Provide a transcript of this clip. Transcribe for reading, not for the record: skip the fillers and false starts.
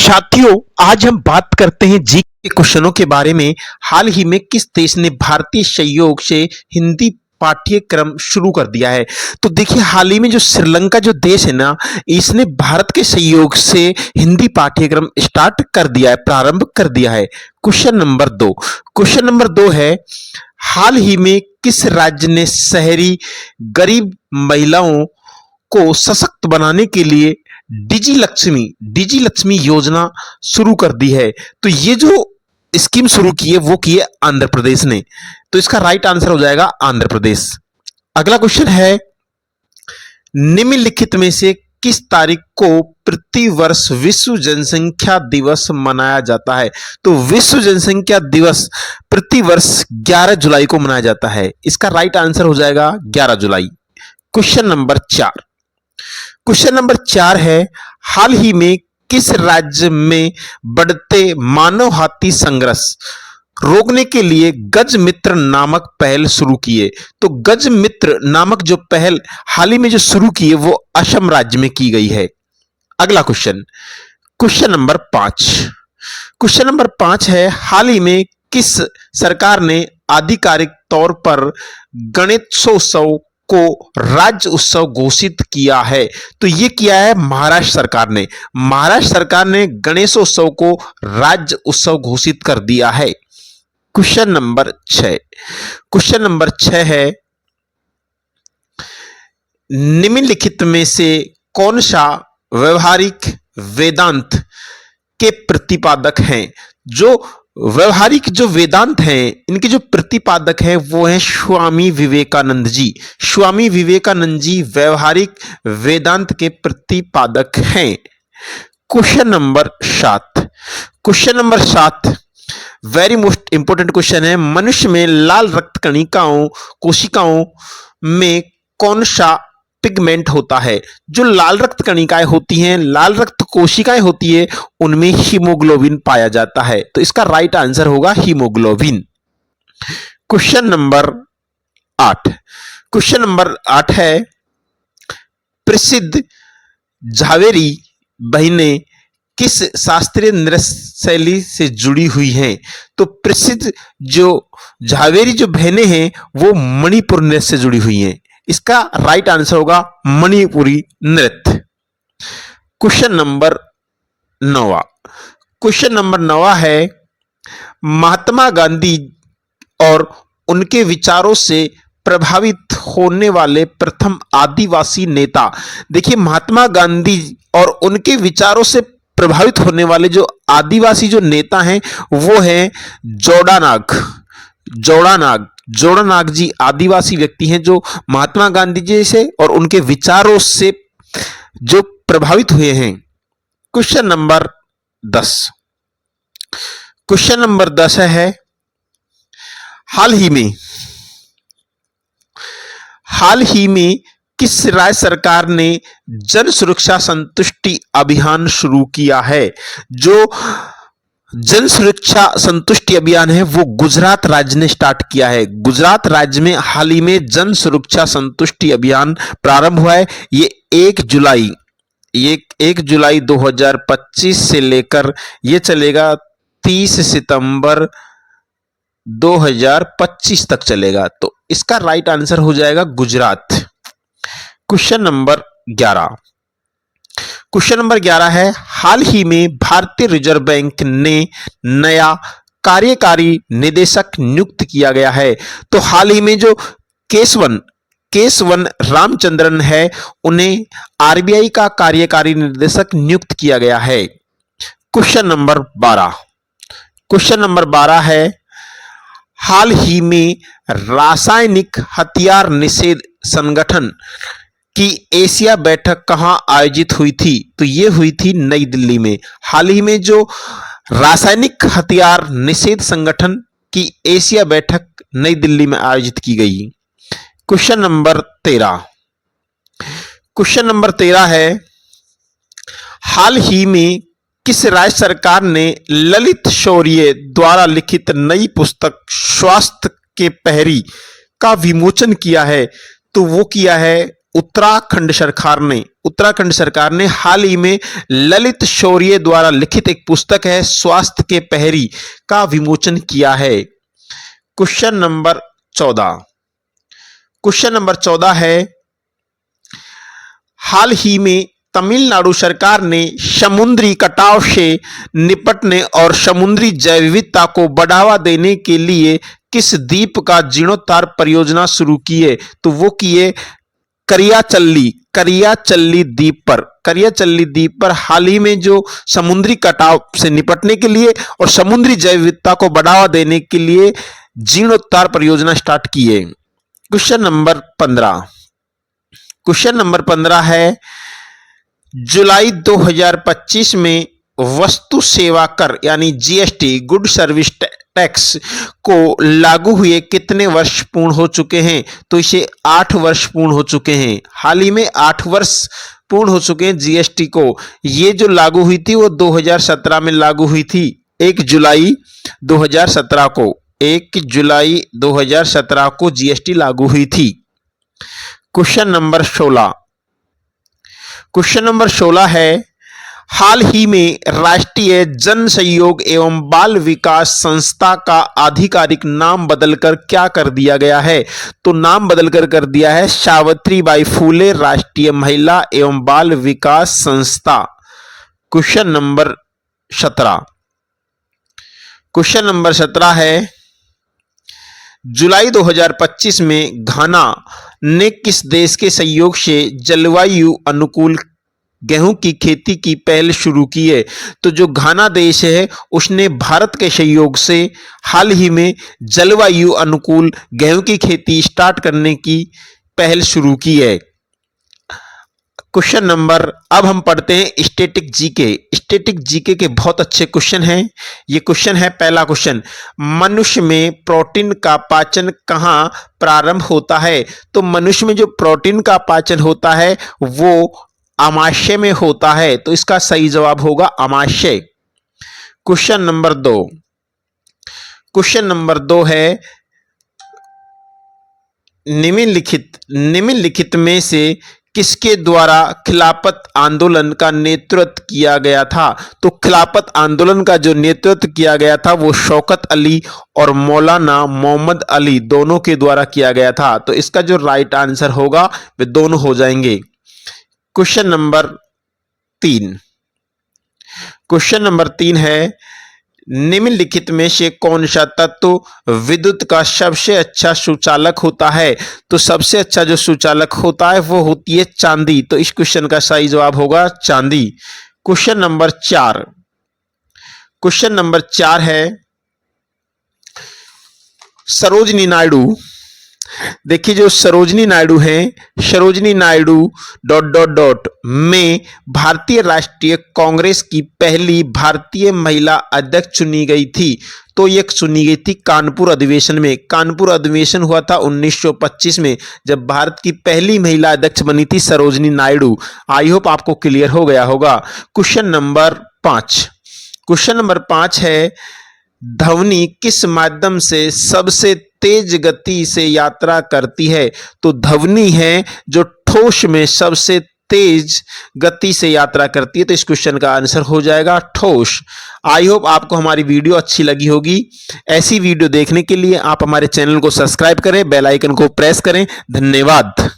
साथियों, आज हम बात करते हैं जी के क्वेश्चनों के बारे में। हाल ही में किस देश ने भारतीय सहयोग से हिंदी पाठ्यक्रम शुरू कर दिया है? तो देखिए, हाल ही में जो श्रीलंका जो देश है ना, इसने भारत के सहयोग से हिंदी पाठ्यक्रम स्टार्ट कर दिया है, प्रारंभ कर दिया है। क्वेश्चन नंबर दो है, हाल ही में किस राज्य ने शहरी गरीब महिलाओं को सशक्त बनाने के लिए डिजी लक्ष्मी योजना शुरू कर दी है? तो ये जो स्कीम शुरू की है वो की है आंध्र प्रदेश ने। तो इसका राइट आंसर हो जाएगा आंध्र प्रदेश। अगला क्वेश्चन है, निम्नलिखित में से किस तारीख को प्रतिवर्ष विश्व जनसंख्या दिवस मनाया जाता है? तो विश्व जनसंख्या दिवस प्रतिवर्ष 11 जुलाई को मनाया जाता है। इसका राइट आंसर हो जाएगा 11 जुलाई। क्वेश्चन नंबर 4 है, हाल ही में किस राज्य में बढ़ते मानव हाथी संघर्ष रोकने के लिए गज मित्र नामक पहल शुरू की है? तो गज मित्र नामक जो पहल हाल ही में जो शुरू की है वो असम राज्य में की गई है। अगला क्वेश्चन नंबर 5 है, हाल ही में किस सरकार ने आधिकारिक तौर पर गणेशोत्सव को राज्य उत्सव घोषित किया है? तो ये किया है महाराष्ट्र सरकार ने। महाराष्ट्र सरकार ने गणेशोत्सव को राज्य उत्सव घोषित कर दिया है। क्वेश्चन नंबर 6 है, निम्नलिखित में से कौन सा व्यवहारिक वेदांत के प्रतिपादक हैं? जो व्यवहारिक जो वेदांत हैं, इनके जो प्रतिपादक हैं वो हैं स्वामी विवेकानंद जी। स्वामी विवेकानंद जी व्यवहारिक वेदांत के प्रतिपादक हैं। Question number 7 very most important question है, मनुष्य में लाल रक्त कोशिकाओं में कौन सा पिगमेंट होता है? जो लाल रक्त कणिकाएं होती हैं, लाल रक्त कोशिकाएं होती है, उनमें हीमोग्लोबिन पाया जाता है। तो इसका राइट आंसर होगा हीमोग्लोबिन। क्वेश्चन नंबर 8 है, प्रसिद्ध झावेरी बहनें किस शास्त्रीय नृत्य शैली से जुड़ी हुई हैं? तो प्रसिद्ध जो झावेरी जो बहनें हैं वो मणिपुर नृत्य से जुड़ी हुई हैं। इसका राइट आंसर होगा मणिपुरी नृत्य। क्वेश्चन नंबर 9 है, महात्मा गांधी और उनके विचारों से प्रभावित होने वाले प्रथम आदिवासी नेता। देखिए, महात्मा गांधी और उनके विचारों से प्रभावित होने वाले जो आदिवासी जो नेता हैं वो हैं जोड़ानाग जी आदिवासी व्यक्ति हैं जो महात्मा गांधी जी से और उनके विचारों से जो प्रभावित हुए हैं। क्वेश्चन नंबर 10 है, हाल ही में किस राज्य सरकार ने जन सुरक्षा संतुष्टि अभियान शुरू किया है? जो जन सुरक्षा संतुष्टि अभियान है वो गुजरात राज्य ने स्टार्ट किया है। गुजरात राज्य में हाल ही में जन सुरक्षा संतुष्टि अभियान प्रारंभ हुआ है। ये 1 जुलाई 2025 से लेकर ये चलेगा 30 सितंबर 2025 तक चलेगा। तो इसका राइट आंसर हो जाएगा गुजरात। क्वेश्चन नंबर 11 है, हाल ही में भारतीय रिजर्व बैंक ने नया कार्यकारी निदेशक नियुक्त किया गया है। तो हाल ही में जो केशवन रामचंद्रन है उन्हें आरबीआई का कार्यकारी निदेशक नियुक्त किया गया है। क्वेश्चन नंबर 12 है, हाल ही में रासायनिक हथियार निषेध संगठन की एशिया बैठक कहां आयोजित हुई थी? तो ये हुई थी नई दिल्ली में। हाल ही में जो रासायनिक हथियार निषेध संगठन की एशिया बैठक नई दिल्ली में आयोजित की गई। क्वेश्चन नंबर 13 है, हाल ही में किस राज्य सरकार ने ललित शौर्य द्वारा लिखित नई पुस्तक स्वास्थ्य के प्रहरी का विमोचन किया है? तो वो किया है उत्तराखंड सरकार ने हाल ही में ललित शौर्य द्वारा लिखित एक पुस्तक है स्वास्थ्य के प्रहरी का विमोचन किया है। क्वेश्चन नंबर 14 है, हाल ही में तमिलनाडु सरकार ने समुद्री कटाव से निपटने और समुद्री जैव विविधता को बढ़ावा देने के लिए किस द्वीप का जीर्णोद्धार परियोजना शुरू की है? तो वो की है करियाचल्ली द्वीप पर हाल ही में जो समुद्री कटाव से निपटने के लिए और समुद्री जैव विविधता को बढ़ावा देने के लिए जीर्णोद्धार परियोजना स्टार्ट की है। क्वेश्चन नंबर 15 है, जुलाई 2025 में वस्तु सेवा कर यानी जीएसटी गुड सर्विस टैक्स को लागू हुए कितने वर्ष पूर्ण हो चुके हैं? तो इसे 8 वर्ष पूर्ण हो चुके हैं। हाल ही में 8 वर्ष पूर्ण हो चुके हैं जीएसटी को। ये जो लागू हुई थी वो 2017 में लागू हुई थी, 1 जुलाई 2017 को जीएसटी लागू हुई थी। क्वेश्चन नंबर 16 है, हाल ही में राष्ट्रीय जन सहयोग एवं बाल विकास संस्था का आधिकारिक नाम बदलकर क्या कर दिया गया है? तो नाम बदलकर कर दिया है सावित्रीबाई फूले राष्ट्रीय महिला एवं बाल विकास संस्था। क्वेश्चन नंबर 17 है, जुलाई 2025 में घाना ने किस देश के सहयोग से जलवायु अनुकूल गेहूं की खेती की पहल शुरू की है? तो जो घाना देश है उसने भारत के सहयोग से हाल ही में जलवायु अनुकूल गेहूं की खेती स्टार्ट करने की पहल शुरू की है। क्वेश्चन नंबर, अब हम पढ़ते हैं स्टैटिक जीके के बहुत अच्छे क्वेश्चन हैं। ये क्वेश्चन है, पहला क्वेश्चन, मनुष्य में प्रोटीन का पाचन कहाँ प्रारंभ होता है? तो मनुष्य में जो प्रोटीन का पाचन होता है वो आमाशय में होता है, तो इसका सही जवाब होगा आमाशय। क्वेश्चन नंबर 2 है, निम्नलिखित में से किसके द्वारा खिलाफत आंदोलन का नेतृत्व किया गया था? तो खिलाफत आंदोलन का जो नेतृत्व किया गया था वो शौकत अली और मौलाना मोहम्मद अली दोनों के द्वारा किया गया था। तो इसका जो राइट आंसर होगा वे दोनों हो जाएंगे। क्वेश्चन नंबर 3 है, निम्नलिखित में से कौन सा तत्व विद्युत का सबसे अच्छा सुचालक होता है? तो सबसे अच्छा जो सुचालक होता है वो होती है चांदी। तो इस क्वेश्चन का सही जवाब होगा चांदी। क्वेश्चन नंबर 4 है, सरोजिनी नायडू, देखिए जो सरोजिनी नायडू हैं, सरोजिनी नायडू ... में भारतीय राष्ट्रीय कांग्रेस की पहली भारतीय महिला अध्यक्ष चुनी गई थी। तो ये चुनी गई थी कानपुर अधिवेशन में। कानपुर अधिवेशन हुआ था 1925 में, जब भारत की पहली महिला अध्यक्ष बनी थी सरोजिनी नायडू। आई होप आपको क्लियर हो गया होगा। क्वेश्चन नंबर 5 है, ध्वनि किस माध्यम से सबसे तेज गति से यात्रा करती है? तो ध्वनि है जो ठोस में सबसे तेज गति से यात्रा करती है। तो इस क्वेश्चन का आंसर हो जाएगा ठोस। आई होप आपको हमारी वीडियो अच्छी लगी होगी। ऐसी वीडियो देखने के लिए आप हमारे चैनल को सब्सक्राइब करें, बेल आइकन को प्रेस करें। धन्यवाद।